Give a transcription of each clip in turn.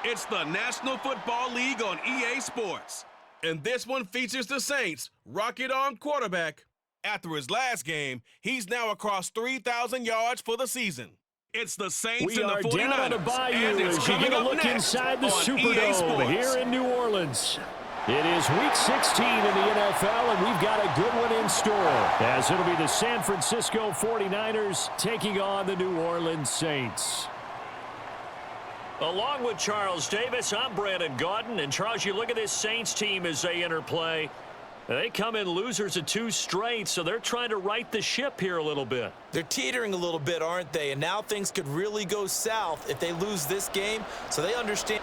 It's the National Football League on EA Sports. And this one features the Saints' rocket arm quarterback. After his last game, he's now across 3,000 yards for the season. It's the Saints and the 49ers. We are down on the Bayou and it's as you coming get a up look next inside the on EA Superdome Sports. here in New Orleans. It is Week 16 in the NFL, and we've got a good one in store, as it'll be the San Francisco 49ers taking on the New Orleans Saints. Along with Charles Davis, I'm Brandon Gaudin. And, Charles, you look at this Saints team as they interplay. They come in losers of 2 straight, so they're trying to right the ship here a little bit. They're teetering a little bit, aren't they? And now things could really go south if they lose this game, so they understand.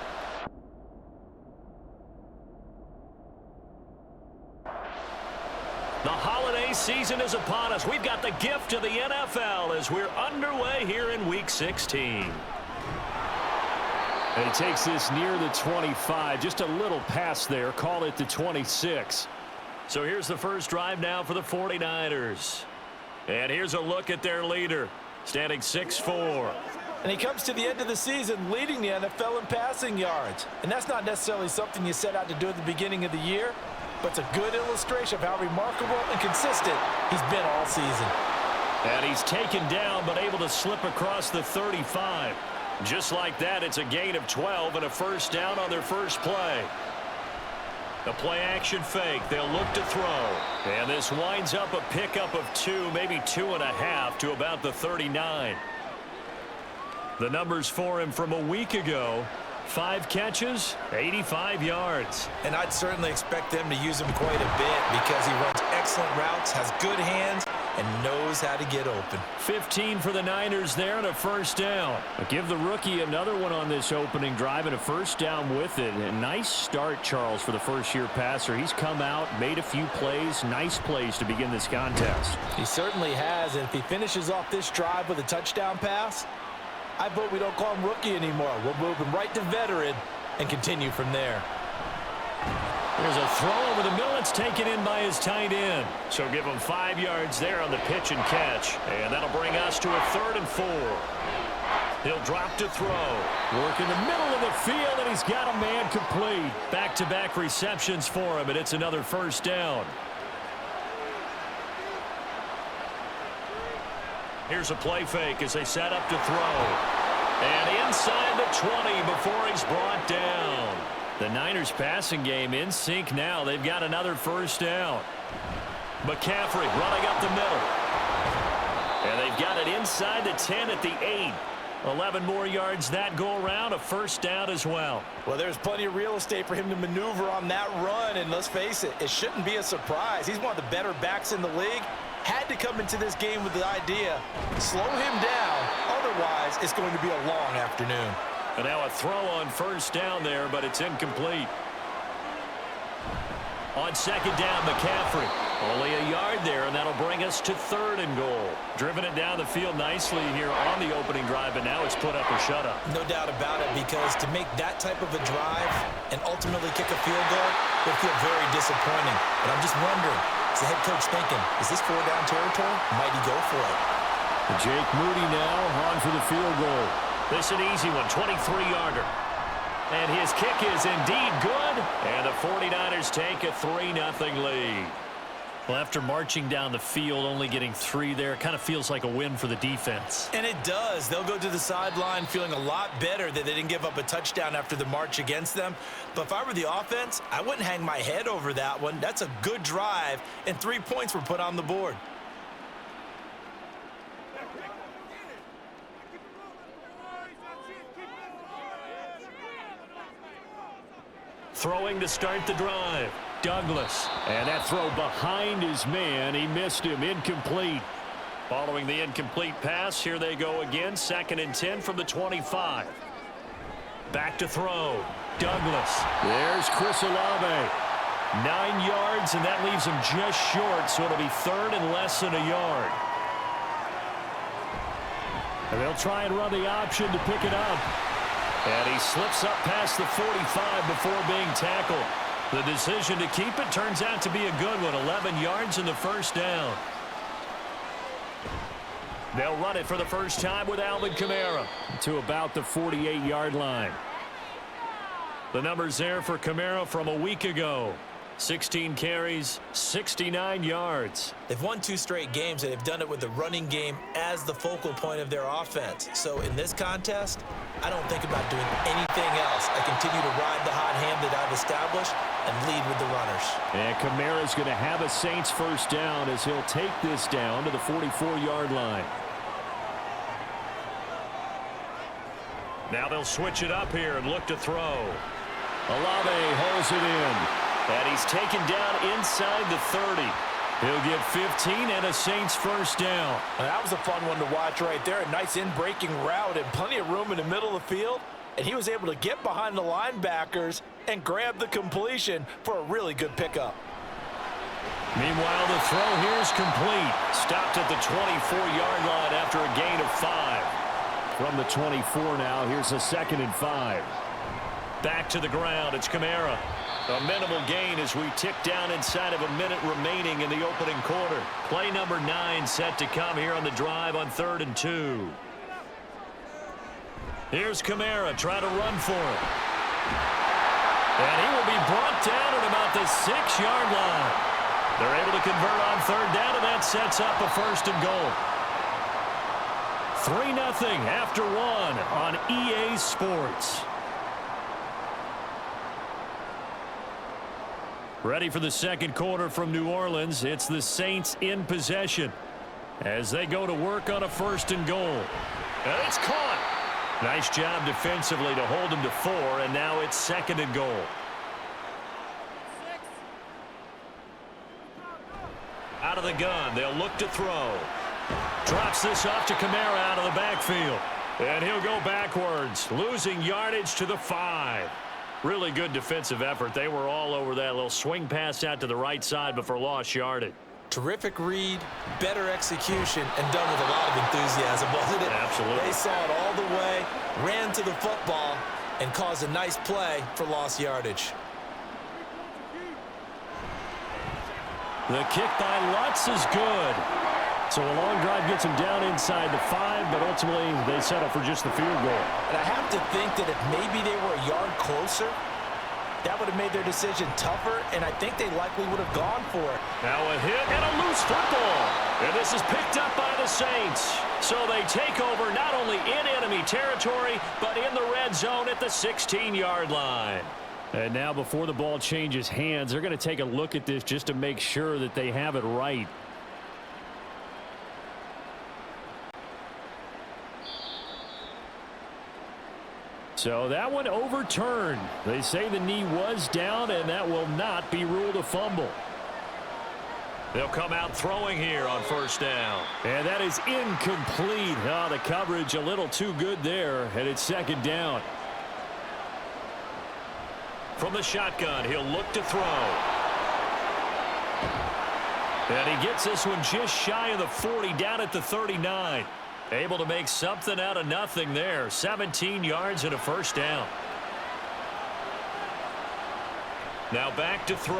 The holiday season is upon us. We've got the gift of the NFL as we're underway here in Week 16. And he takes this near the 25. Just a little pass there. Call it the 26. So here's the first drive now for the 49ers. And here's a look at their leader, standing 6'4". And he comes to the end of the season leading the NFL in passing yards. And that's not necessarily something you set out to do at the beginning of the year, but it's a good illustration of how remarkable and consistent he's been all season. And he's taken down but able to slip across the 35. Just like that, it's a gain of 12 and a first down on their first play. The play-action fake. They'll look to throw. And this winds up a pickup of 2, maybe 2.5 to about the 39. The numbers for him from a week ago: 5 catches, 85 yards. And I'd certainly expect them to use him quite a bit because he runs excellent routes, has good hands, and knows how to get open. 15 for the Niners there and a first down. I'll give the rookie another one on this opening drive and a first down with it. A nice start, Charles, for the first-year passer. He's come out, made a few plays, nice plays to begin this contest. He certainly has, and if he finishes off this drive with a touchdown pass, I vote we don't call him rookie anymore. We'll move him right to veteran and continue from there. There's a throw over the middle. It's taken in by his tight end. So give him 5 yards there on the pitch and catch. And that'll bring us to a 3rd and 4. He'll drop to throw. Work in the middle of the field, and he's got a man complete. Back-to-back receptions for him, and it's another first down. Here's a play fake as they set up to throw. And inside the 20 before he's brought down. The Niners passing game in sync now. They've got another first down. McCaffrey running up the middle. And they've got it inside the 10 at the 8. 11 more yards that go around, a first down as well. Well, there's plenty of real estate for him to maneuver on that run, and let's face it, it shouldn't be a surprise. He's one of the better backs in the league. Had to come into this game with the idea, slow him down, otherwise it's going to be a long afternoon. And now a throw on first down there, but it's incomplete. On second down, McCaffrey. Only a yard there, and that'll bring us to 3rd and goal. Driven it down the field nicely here on the opening drive, but now it's put up or shut up. No doubt about it, because to make that type of a drive and ultimately kick a field goal would feel very disappointing. And I'm just wondering, is the head coach thinking, is this 4-down territory? Might he go for it? Jake Moody now on for the field goal. This is an easy one, 23-yarder. And his kick is indeed good. And the 49ers take a 3-0 lead. Well, after marching down the field, only getting 3 there, kind of feels like a win for the defense. And it does. They'll go to the sideline feeling a lot better that they didn't give up a touchdown after the march against them. But if I were the offense, I wouldn't hang my head over that one. That's a good drive, and 3 points were put on the board. Throwing to start the drive. Douglas. And that throw behind his man. He missed him. Incomplete. Following the incomplete pass, here they go again. 2nd and 10 from the 25. Back to throw. Douglas. There's Chris Olave. 9 yards, and that leaves him just short, so it'll be 3rd and less than a yard. And they'll try and run the option to pick it up. And he slips up past the 45 before being tackled. The decision to keep it turns out to be a good one. 11 yards in the first down. They'll run it for the first time with Alvin Kamara to about the 48-yard line. The numbers there for Kamara from a week ago. 16 carries, 69 yards. They've won 2 straight games, and they've done it with the running game as the focal point of their offense. So in this contest, I don't think about doing anything else. I continue to ride the hot hand that I've established and lead with the runners. And Kamara's going to have a Saints first down as he'll take this down to the 44-yard line. Now they'll switch it up here and look to throw. Olave holds it in. And he's taken down inside the 30. He'll get 15 and a Saints first down. And that was a fun one to watch right there. A nice in-breaking route and plenty of room in the middle of the field. And he was able to get behind the linebackers and grab the completion for a really good pickup. Meanwhile, the throw here is complete. Stopped at the 24-yard line after a gain of 5. From the 24 now, here's a 2nd and 5. Back to the ground, it's Kamara. A minimal gain as we tick down inside of a minute remaining in the opening quarter. Play number 9 set to come here on the drive on 3rd and 2. Here's Kamara trying to run for it. And he will be brought down at about the 6-yard line. They're able to convert on 3rd down, and that sets up a 1st and goal. 3-0 after 1 on EA Sports. Ready for the second quarter from New Orleans. It's the Saints in possession as they go to work on a 1st and goal. And it's caught. Nice job defensively to hold him to 4, and now it's 2nd and goal. Out of the gun, they'll look to throw. Drops this off to Kamara out of the backfield. And he'll go backwards, losing yardage to the 5. Really good defensive effort. They were all over that little swing pass out to the right side before lost yardage. Terrific read, better execution, and done with a lot of enthusiasm, wasn't it? Absolutely. They saw it all the way, ran to the football, and caused a nice play for lost yardage. The kick by Lutz is good. So a long drive gets him down inside the 5, but ultimately they settle for just the field goal. And I have to think that if maybe they were a yard closer, that would have made their decision tougher, and I think they likely would have gone for it. Now a hit and a loose football. And this is picked up by the Saints. So they take over not only in enemy territory, but in the red zone at the 16-yard line. And now before the ball changes hands, they're going to take a look at this just to make sure that they have it right. So that one overturned. They say the knee was down, and that will not be ruled a fumble. They'll come out throwing here on 1st down. And that is incomplete. Oh, the coverage a little too good there, and it's 2nd down. From the shotgun, he'll look to throw. And he gets this one just shy of the 40, down at the 39. Able to make something out of nothing there. 17 yards and a 1st down. Now back to throw.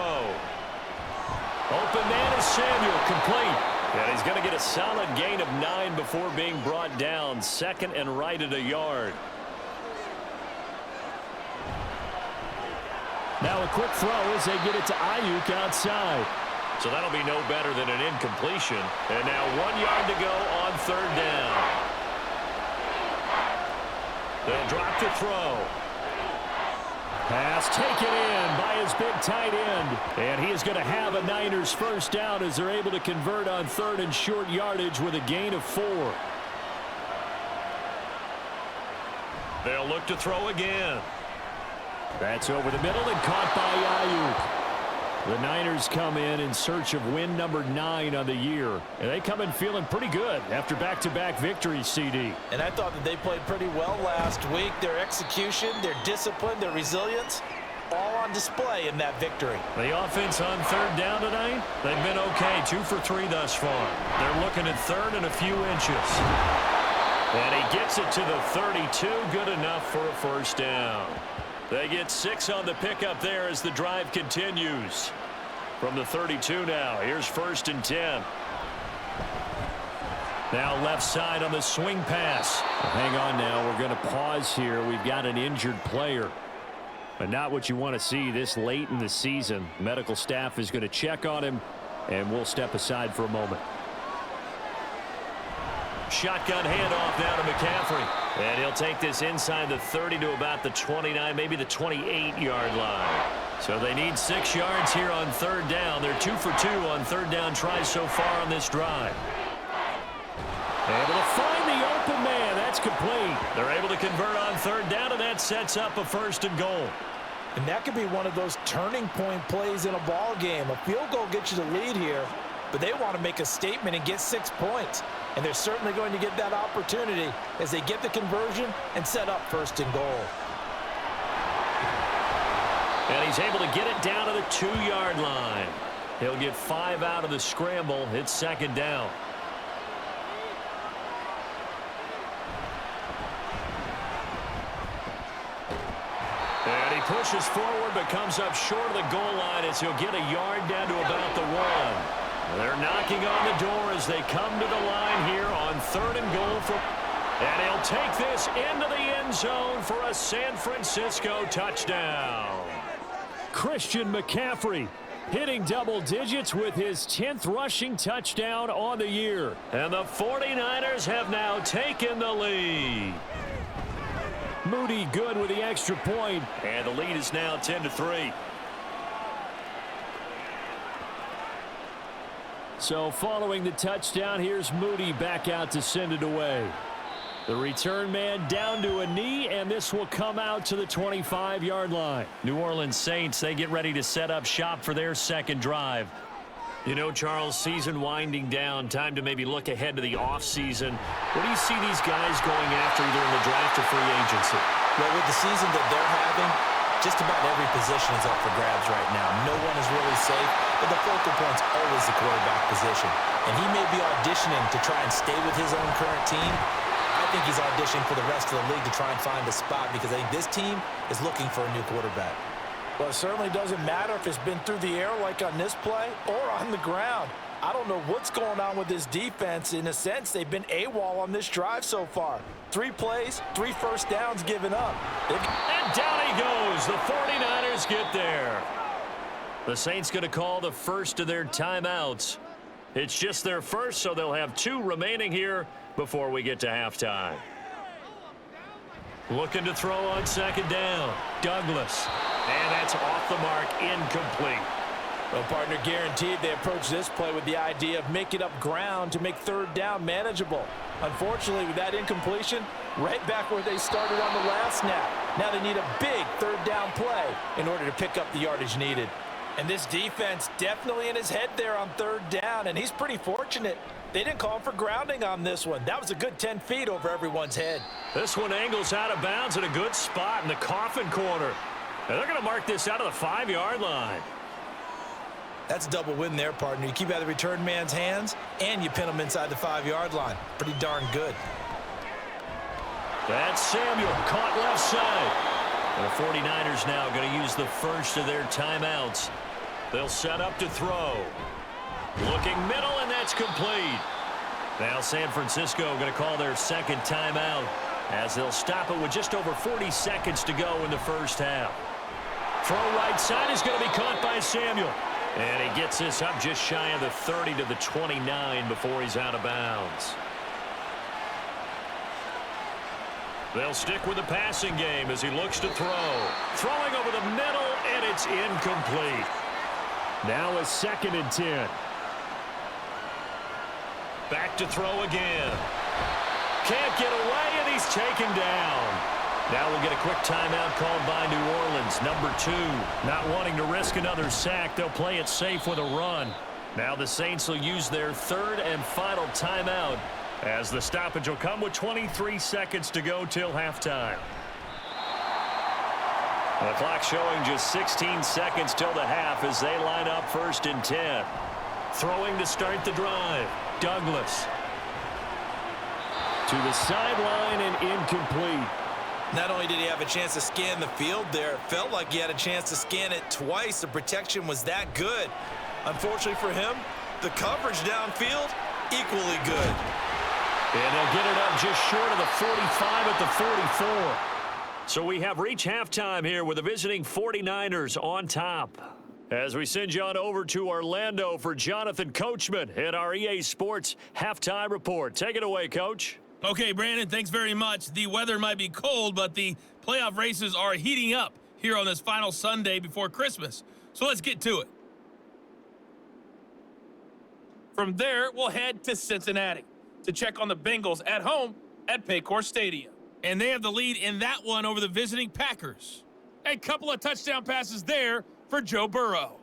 Open man is Samuel, complete. And he's going to get a solid gain of 9 before being brought down. 2nd and right at a yard. Now a quick throw as they get it to Ayuk outside. So that'll be no better than an incompletion. And now 1 yard to go on 3rd down. They'll drop to throw. Pass taken in by his big tight end. And he is going to have a Niners first down as they're able to convert on 3rd and short yardage with a gain of 4. They'll look to throw again. That's over the middle and caught by Ayuk. The Niners come in search of win number 9 on the year. And they come in feeling pretty good after back-to-back victories, CD. And I thought that they played pretty well last week. Their execution, their discipline, their resilience, all on display in that victory. The offense on 3rd down tonight, they've been okay. 2 for 3 thus far. They're looking at 3rd and a few inches. And he gets it to the 32. Good enough for a 1st down. They get 6 on the pickup there as the drive continues. From the 32 now, here's 1st and 10. Now left side on the swing pass. Hang on now, we're going to pause here. We've got an injured player. But not what you want to see this late in the season. Medical staff is going to check on him, and we'll step aside for a moment. Shotgun handoff now to McCaffrey. And he'll take this inside the 30 to about the 29, maybe the 28-yard line. So they need 6 yards here on third down. They're 2 for 2 on third down tries so far on this drive. Able to find the open man. That's complete. They're able to convert on third down, and that sets up a 1st and goal. And that could be one of those turning point plays in a ball game. A field goal gets you the lead here, but they want to make a statement and get 6 points. And they're certainly going to get that opportunity as they get the conversion and set up 1st and goal. And he's able to get it down to the 2-yard line. He'll get 5 out of the scramble. It's 2nd down. And he pushes forward but comes up short of the goal line as he'll get a yard down to about the 1. They're knocking on the door as they come to the line here on 3rd and goal. And he'll take this into the end zone for a San Francisco touchdown. Christian McCaffrey hitting double digits with his 10th rushing touchdown on the year. And the 49ers have now taken the lead. Moody good with the extra point, and the lead is now 10-3. So following the touchdown, here's Moody back out to send it away. The return man down to a knee, and this will come out to the 25-yard line. New Orleans Saints, they get ready to set up shop for their 2nd drive. You know, Charles, season winding down, time to maybe look ahead to the offseason. What do you see these guys going after either in the draft or free agency? Well, with the season that they're having, just about every position is up for grabs right now. No one is really safe, but the focal point's always the quarterback position. And he may be auditioning to try and stay with his own current team. I think he's auditioning for the rest of the league to try and find a spot because I think this team is looking for a new quarterback. Well, it certainly doesn't matter if it's been through the air like on this play or on the ground. I don't know what's going on with this defense. In a sense, they've been AWOL on this drive so far. 3 plays, 3 first downs given up. And down he goes. The 49ers get there. The Saints going to call the first of their timeouts. It's just their first, so they'll have 2 remaining here before we get to halftime. Looking to throw on 2nd down. Douglas. And that's off the mark, incomplete. Well, partner, guaranteed they approach this play with the idea of making up ground to make 3rd down manageable. Unfortunately, with that incompletion, right back where they started on the last snap. Now they need a big 3rd down play in order to pick up the yardage needed. And this defense definitely in his head there on 3rd down, and he's pretty fortunate. They didn't call for grounding on this one. That was a good 10 feet over everyone's head. This one angles out of bounds at a good spot in the coffin corner. And they're going to mark this out of the 5-yard line. That's a double win there, partner. You keep out of the return man's hands, and you pin him inside the 5-yard line. Pretty darn good. That's Samuel, caught left side. And the 49ers now going to use the first of their timeouts. They'll set up to throw. Looking middle, and that's complete. Now San Francisco going to call their 2nd timeout as they'll stop it with just over 40 seconds to go in the first half. Throw right side is going to be caught by Samuel. And he gets this up just shy of the 30 to the 29 before he's out of bounds. They'll stick with the passing game as he looks to throw. Throwing over the middle, and it's incomplete. Now a 2nd and 10. Back to throw again. Can't get away, and he's taken down. Now we'll get a quick timeout called by New Orleans. Number 2, not wanting to risk another sack. They'll play it safe with a run. Now the Saints will use their 3rd and final timeout as the stoppage will come with 23 seconds to go till halftime. The clock showing just 16 seconds till the half as they line up 1st and 10. Throwing to start the drive. Douglas. To the sideline and incomplete. Not only did he have a chance to scan the field there, it felt like he had a chance to scan it twice. The protection was that good. Unfortunately for him, the coverage downfield, equally good. And they'll get it up just short of the 45 at the 44. So we have reached halftime here with the visiting 49ers on top. As we send you on over to Orlando for Jonathan Coachman at our EA Sports Halftime Report. Take it away, Coach. Okay, Brandon, thanks very much. The weather might be cold, but the playoff races are heating up here on this final Sunday before Christmas. So let's get to it. From there, we'll head to Cincinnati to check on the Bengals at home at Paycor Stadium. And they have the lead in that one over the visiting Packers. A couple of touchdown passes there for Joe Burrow.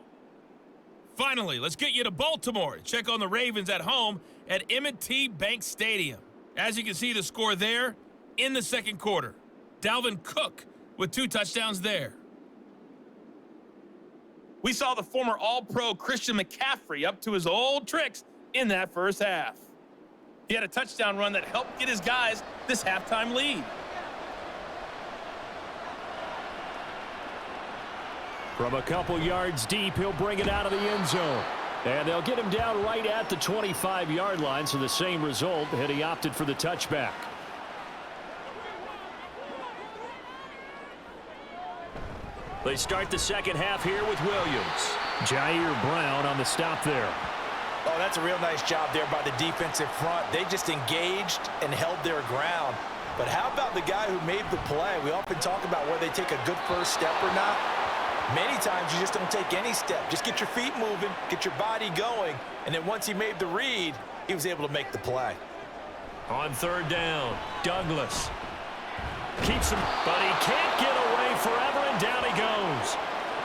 Finally, let's get you to Baltimore to check on the Ravens at home at M&T Bank Stadium. As you can see, the score there in the second quarter. Dalvin Cook with 2 touchdowns there. We saw the former All-Pro Christian McCaffrey up to his old tricks in that first half. He had a touchdown run that helped get his guys this halftime lead. From a couple yards deep, he'll bring it out of the end zone. And they'll get him down right at the 25-yard line, so the same result, and he opted for the touchback. They start the second half here with Williams. Jair Brown on the stop there. Oh, that's a real nice job there by the defensive front. They just engaged and held their ground. But how about the guy who made the play? We often talk about whether they take a good first step or not. Many times you just don't take any step. Just get your feet moving, get your body going, and then once he made the read, he was able to make the play. On third down, Douglas keeps him, but he can't get away forever, and down he goes.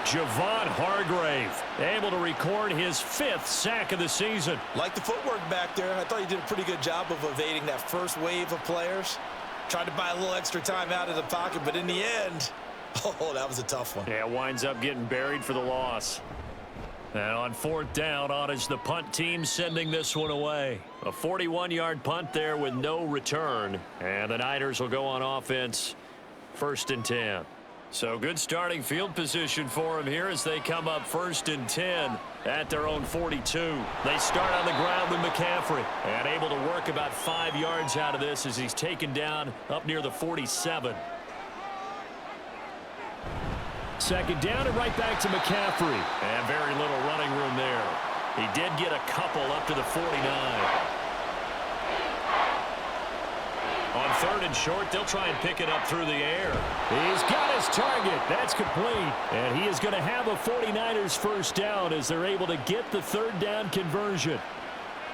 Javon Hargrave able to record his 5th sack of the season. Like the footwork back there, I thought he did a pretty good job of evading that first wave of players. Tried to buy a little extra time out of the pocket, but in the end, oh, that was a tough one. Yeah, winds up getting buried for the loss. And on fourth down, on is the punt team sending this one away. A 41-yard punt there with no return. And the Niners will go on offense, 1st and 10. So good starting field position for them here as they come up 1st and 10 at their own 42. They start on the ground with McCaffrey and able to work about 5 yards out of this as he's taken down up near the 47. Second down and right back to McCaffrey. And very little running room there. He did get a couple up to the 49. On 3rd and short, they'll try and pick it up through the air. He's got his target. That's complete. And he is going to have a 49ers first down as they're able to get the 3rd down conversion.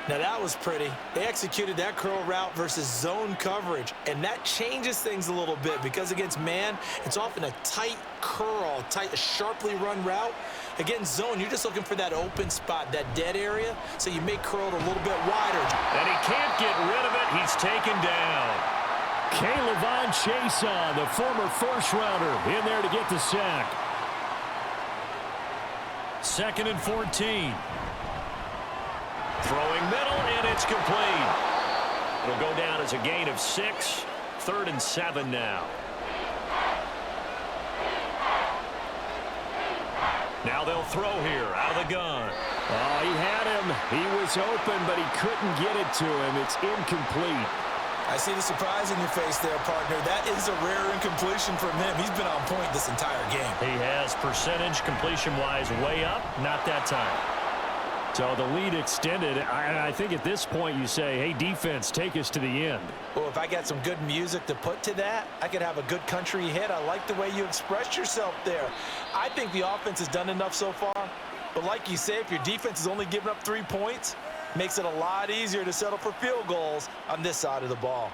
Now that was pretty. They executed that curl route versus zone coverage, and that changes things a little bit because against man, it's often a tight curl, a sharply run route. Against zone, you're just looking for that open spot, that dead area, so you make curl it a little bit wider. And he can't get rid of it. He's taken down. Kayvon Chason, the former first-rounder, in there to get the sack. 2nd and 14. Throwing middle, and it's complete. It'll go down as a gain of 6. 3rd and 7 now. Now they'll throw here out of the gun. Oh, he had him. He was open, but he couldn't get it to him. It's incomplete. I see the surprise in your face there, partner. That is a rare incompletion from him. He's been on point this entire game. He has percentage completion-wise way up. Not that time. So the lead extended. I think at this point you say, hey, defense, take us to the end. Well, if I got some good music to put to that, I could have a good country hit. I like the way you expressed yourself there. I think the offense has done enough so far. But like you say, if your defense is only giving up 3 points, makes it a lot easier to settle for field goals on this side of the ball.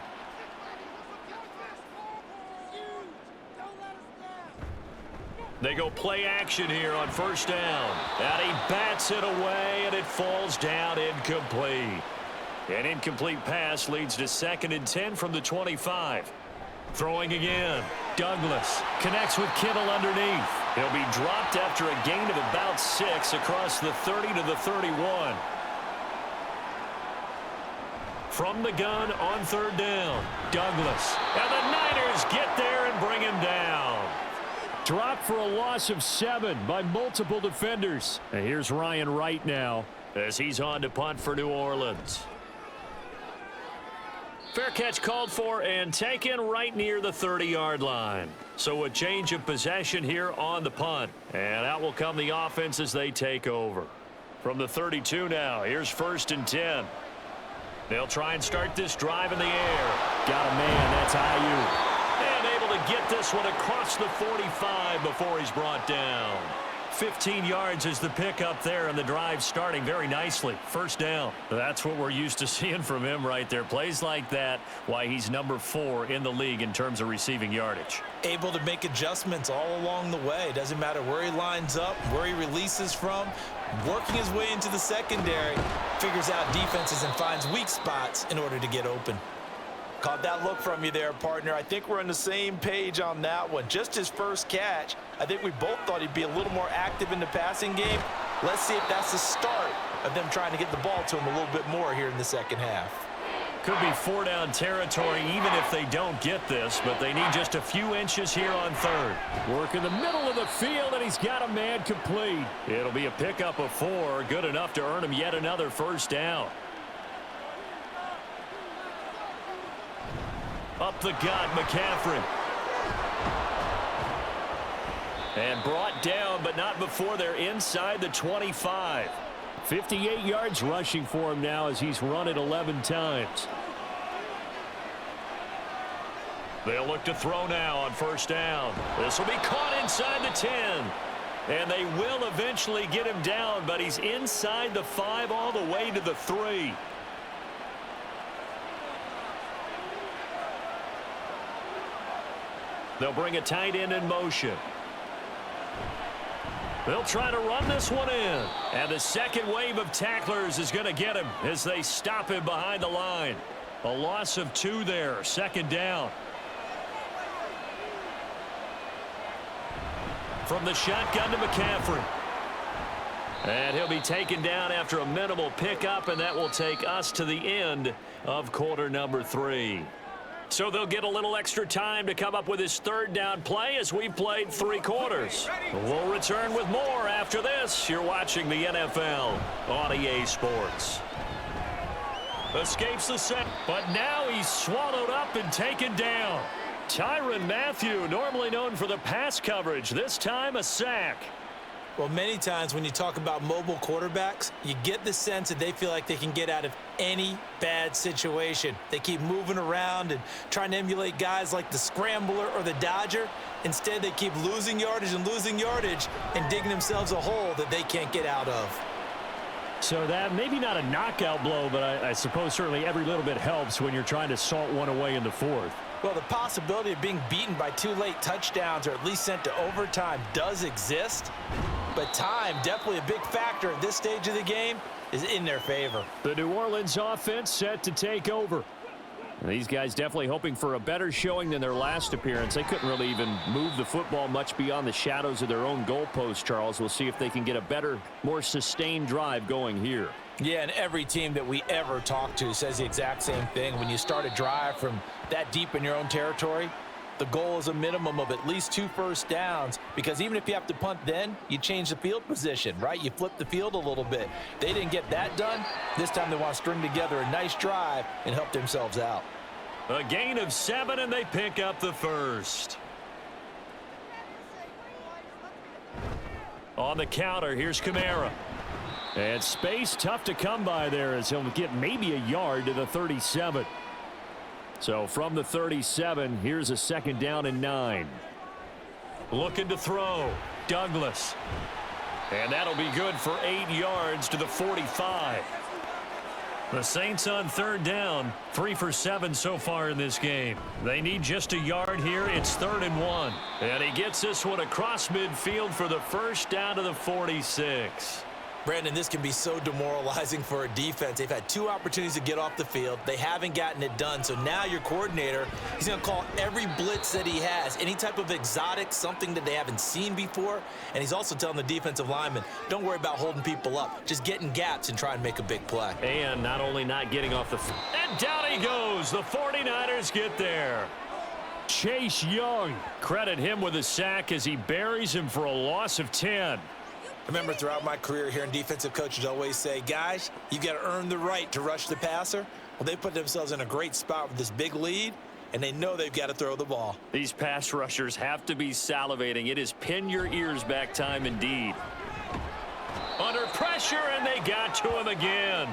They go play action here on 1st down. And he bats it away, and it falls down incomplete. An incomplete pass leads to 2nd and 10 from the 25. Throwing again. Douglas connects with Kittle underneath. He'll be dropped after a gain of about 6 across the 30 to the 31. From the gun on 3rd down. Douglas. And the Niners get there and bring him down. Dropped for a loss of 7 by multiple defenders. And here's Ryan Wright now as he's on to punt for New Orleans. Fair catch called for and taken right near the 30-yard line. So a change of possession here on the punt. And out will come the offense as they take over. From the 32 now, here's 1st and 10. They'll try and start this drive in the air. Got a man, that's IU. And able to get this one across the 45 before he's brought down. 15 yards is the pickup there, and the drive starting very nicely. 1st down. That's what we're used to seeing from him right there. Plays like that, why he's number 4 in the league in terms of receiving yardage. Able to make adjustments all along the way. Doesn't matter where he lines up, where he releases from. Working his way into the secondary, figures out defenses and finds weak spots in order to get open. Caught that look from you there, partner. I think we're on the same page on that one. Just his first catch. I think we both thought he'd be a little more active in the passing game. Let's see if that's the start of them trying to get the ball to him a little bit more here in the second half. Could be 4-down territory even if they don't get this, but they need just a few inches here on 3rd. Work in the middle of the field, and he's got a man complete. It'll be a pickup of 4, good enough to earn him yet another 1st down. Up the gut, McCaffrey. And brought down, but not before they're inside the 25. 58 yards rushing for him now as he's run it 11 times. They'll look to throw now on 1st down. This will be caught inside the 10. And they will eventually get him down, but he's inside the 5 all the way to the 3. They'll bring a tight end in motion. They'll try to run this one in. And the second wave of tacklers is going to get him as they stop him behind the line. A loss of 2 there, 2nd down. From the shotgun to McCaffrey. And he'll be taken down after a minimal pickup, and that will take us to the end of quarter number 3. So they'll get a little extra time to come up with his 3rd down play as we've played 3 quarters. We'll return with more after this. You're watching the NFL on EA Sports. Escapes the set, but now he's swallowed up and taken down. Tyrann Mathieu, normally known for the pass coverage, this time a sack. Well, many times when you talk about mobile quarterbacks, you get the sense that they feel like they can get out of any bad situation. They keep moving around and trying to emulate guys like the Scrambler or the Dodger. Instead, they keep losing yardage and digging themselves a hole that they can't get out of. So that maybe not a knockout blow, but I suppose certainly every little bit helps when you're trying to salt one away in the 4th. Well, the possibility of being beaten by 2 late touchdowns or at least sent to overtime does exist. But time, definitely a big factor at this stage of the game, is in their favor. The New Orleans offense set to take over. These guys definitely hoping for a better showing than their last appearance. They couldn't really even move the football much beyond the shadows of their own goalpost, Charles. We'll see if they can get a better, more sustained drive going here. Yeah, and every team that we ever talk to says the exact same thing. When you start a drive from that deep in your own territory, the goal is a minimum of at least 2 first downs, because even if you have to punt then, you change the field position, right? You flip the field a little bit. They didn't get that done. This time they want to string together a nice drive and help themselves out. A gain of 7, and they pick up the 1st. On the counter, here's Kamara. And space tough to come by there as he'll get maybe a yard to the 37. So from the 37, here's a 2nd down and 9. Looking to throw. Douglas. And that'll be good for 8 yards to the 45. The Saints on 3rd down, 3 for 7 so far in this game. They need just a yard here. It's 3rd and 1. And he gets this one across midfield for the 1st down to the 46. Brandon, this can be so demoralizing for a defense. They've had 2 opportunities to get off the field. They haven't gotten it done. So now your coordinator, he's going to call every blitz that he has, any type of exotic, something that they haven't seen before. And he's also telling the defensive lineman, don't worry about holding people up. Just get in gaps and try and make a big play. And not only not getting off the field. And down he goes. The 49ers get there. Chase Young. Credit him with a sack as he buries him for a loss of 10. I remember throughout my career here in defensive coaches always say, guys, you got to earn the right to rush the passer. Well, they put themselves in a great spot with this big lead, and they know they've got to throw the ball. These pass rushers have to be salivating. It is pin your ears back time indeed. Under pressure, and they got to him again.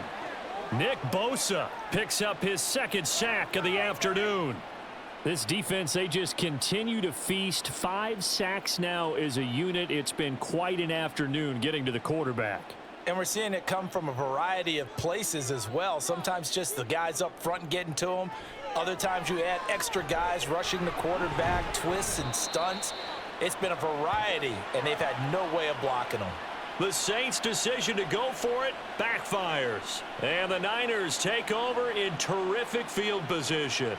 Nick Bosa picks up his second sack of the afternoon. This defense, they just continue to feast. 5 sacks now as a unit. It's been quite an afternoon getting to the quarterback. And we're seeing it come from a variety of places as well. Sometimes just the guys up front and getting to them. Other times you add extra guys rushing the quarterback, twists and stunts. It's been a variety, and they've had no way of blocking them. The Saints' decision to go for it backfires. And the Niners take over in terrific field position.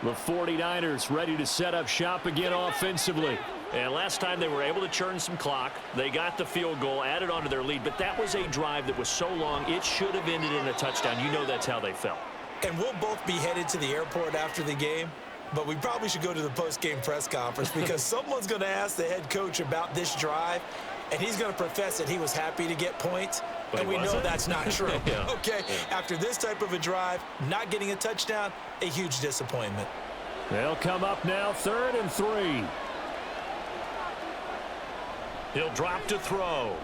The 49ers ready to set up shop again offensively. And last time they were able to churn some clock. They got the field goal, added on to their lead. But that was a drive that was so long, it should have ended in a touchdown. You know that's how they felt. And we'll both be headed to the airport after the game. But we probably should go to the post-game press conference because someone's going to ask the head coach about this drive. And he's going to profess that he was happy to get points. But and we know that's not true. Yeah. Okay, Yeah. After this type of a drive, not getting a touchdown, a huge disappointment. They'll come up now 3rd and 3. He'll drop to throw.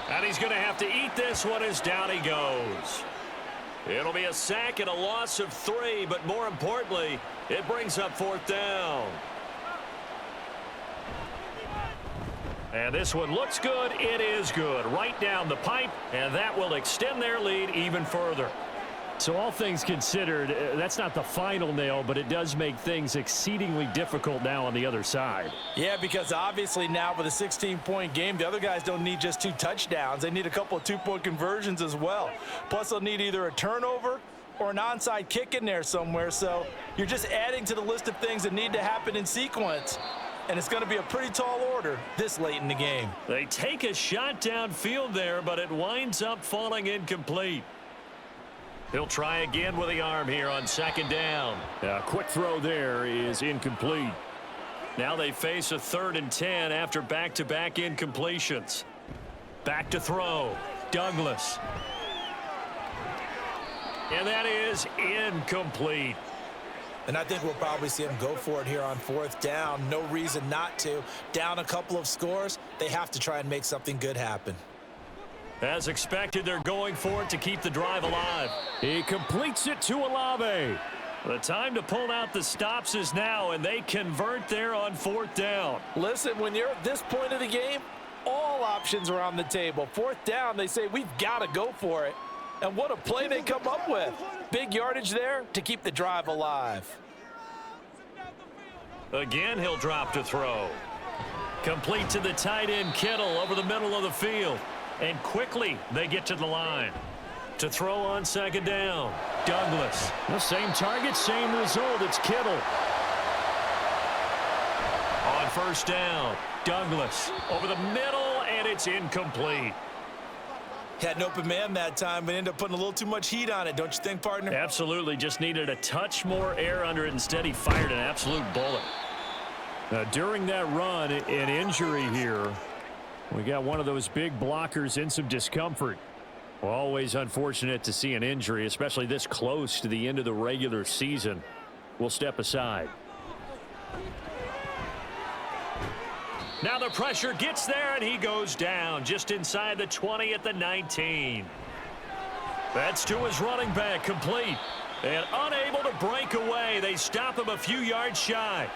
And he's going to have to eat this one as down he goes. It'll be a sack and a loss of 3, but more importantly, it brings up 4th down. And this one looks good. It is good. Right down the pipe, and that will extend their lead even further. So all things considered, that's not the final nail, but it does make things exceedingly difficult now on the other side. Yeah, because obviously now with a 16-point game, the other guys don't need just 2 touchdowns. They need a couple of 2-point conversions as well. Plus, they'll need either a turnover or an onside kick in there somewhere. So you're just adding to the list of things that need to happen in sequence. And it's going to be a pretty tall order this late in the game. They take a shot downfield there, but it winds up falling incomplete. He'll try again with the arm here on 2nd down. A quick throw there is incomplete. Now they face a 3rd and 10 after back-to-back incompletions. Back to throw. Douglas. And that is incomplete. And I think we'll probably see him go for it here on 4th down. No reason not to. Down a couple of scores, they have to try and make something good happen. As expected, they're going for it to keep the drive alive. He completes it to Olave. The time to pull out the stops is now, and they convert there on 4th down. Listen, when you're at this point of the game, all options are on the table. 4th down, they say, we've got to go for it. And what a play they come up with. Big yardage there to keep the drive alive. Again, he'll drop to throw. Complete to the tight end, Kittle, over the middle of the field. And quickly, they get to the line. To throw on 2nd down, Douglas. The same target, same result. It's Kittle. On 1st down, Douglas. Over the middle, and it's incomplete. Had an open man that time, but ended up putting a little too much heat on it, don't you think, partner? Absolutely. Just needed a touch more air under it. Instead, he fired an absolute bullet. During that run, an injury here. We got one of those big blockers in some discomfort. Well, always unfortunate to see an injury, especially this close to the end of the regular season. We'll step aside. Now the pressure gets there, and he goes down just inside the 20 at the 19. That's to his running back, complete. And unable to break away. They stop him a few yards shy.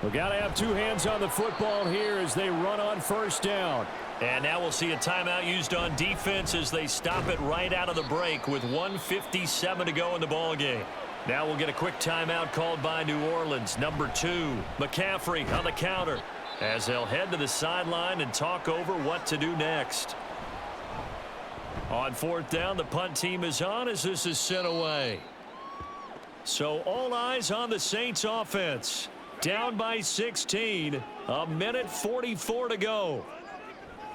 We got to have 2 hands on the football here as they run on 1st down. And now we'll see a timeout used on defense as they stop it right out of the break with 1:57 to go in the ballgame. Now we'll get a quick timeout called by New Orleans. Number 2, McCaffrey on the counter as they'll head to the sideline and talk over what to do next. On 4th down, the punt team is on as this is sent away. So all eyes on the Saints offense. Down by 16, 1:44 to go.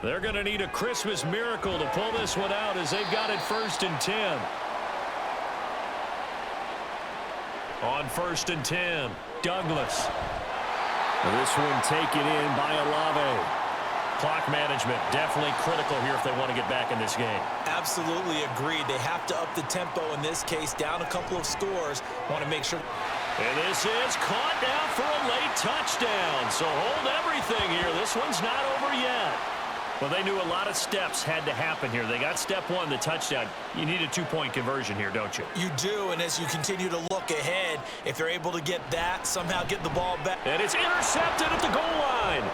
They're going to need a Christmas miracle to pull this one out as they've got it 1st and 10. On 1st and 10, Douglas. This one taken in by Olave. Clock management definitely critical here if they want to get back in this game. Absolutely agreed. They have to up the tempo in this case, down a couple of scores. Want to make sure. And this is caught down for a late touchdown. So hold everything here. This one's not over yet. Well, they knew a lot of steps had to happen here. They got step one, the touchdown. You need a two-point conversion here, don't you? You do, and as you continue to look ahead, if they're able to get that, somehow get the ball back. And it's intercepted at the goal line.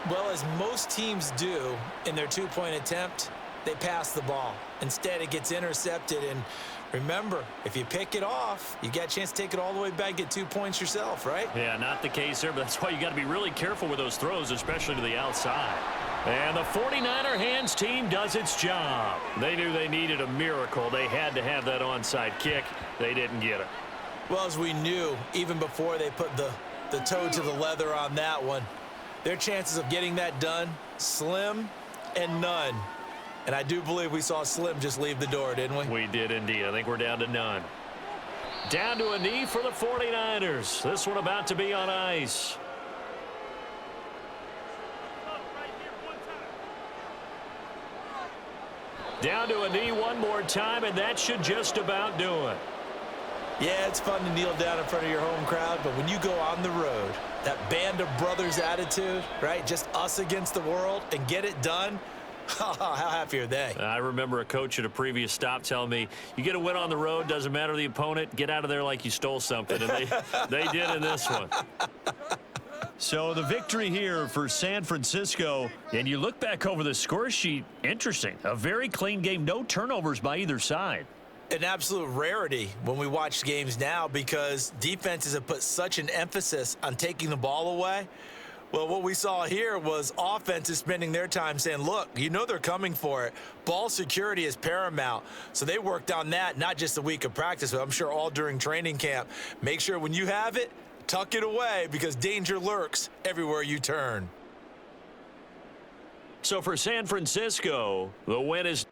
Well, as most teams do in their two-point attempt, they pass the ball. Instead, it gets intercepted, and remember, if you pick it off, you got a chance to take it all the way back, get 2 points yourself, right? Yeah, not the case there, but that's why you got to be really careful with those throws, especially to the outside. And the 49er hands team does its job. They knew they needed a miracle. They had to have that onside kick. They didn't get it. Well, as we knew, even before they put the toe to the leather on that one, their chances of getting that done, slim and none. And I do believe we saw Slim just leave the door, didn't we? We did indeed. I think we're down to none. Down to a knee for the 49ers. This one about to be on ice. Down to a knee one more time, and that should just about do it. Yeah, it's fun to kneel down in front of your home crowd, but when you go on the road, that band of brothers attitude, right? Just us against the world and get it done. How happy are they? I remember a coach at a previous stop telling me, you get a win on the road, doesn't matter the opponent, get out of there like you stole something. And they did in this one. So the victory here for San Francisco. And you look back over the score sheet, interesting. A very clean game, no turnovers by either side. An absolute rarity when we watch games now because defenses have put such an emphasis on taking the ball away. Well, what we saw here was offenses spending their time saying, look, you know they're coming for it. Ball security is paramount. So they worked on that, not just a week of practice, but I'm sure all during training camp. Make sure when you have it, tuck it away because danger lurks everywhere you turn. So for San Francisco, the win is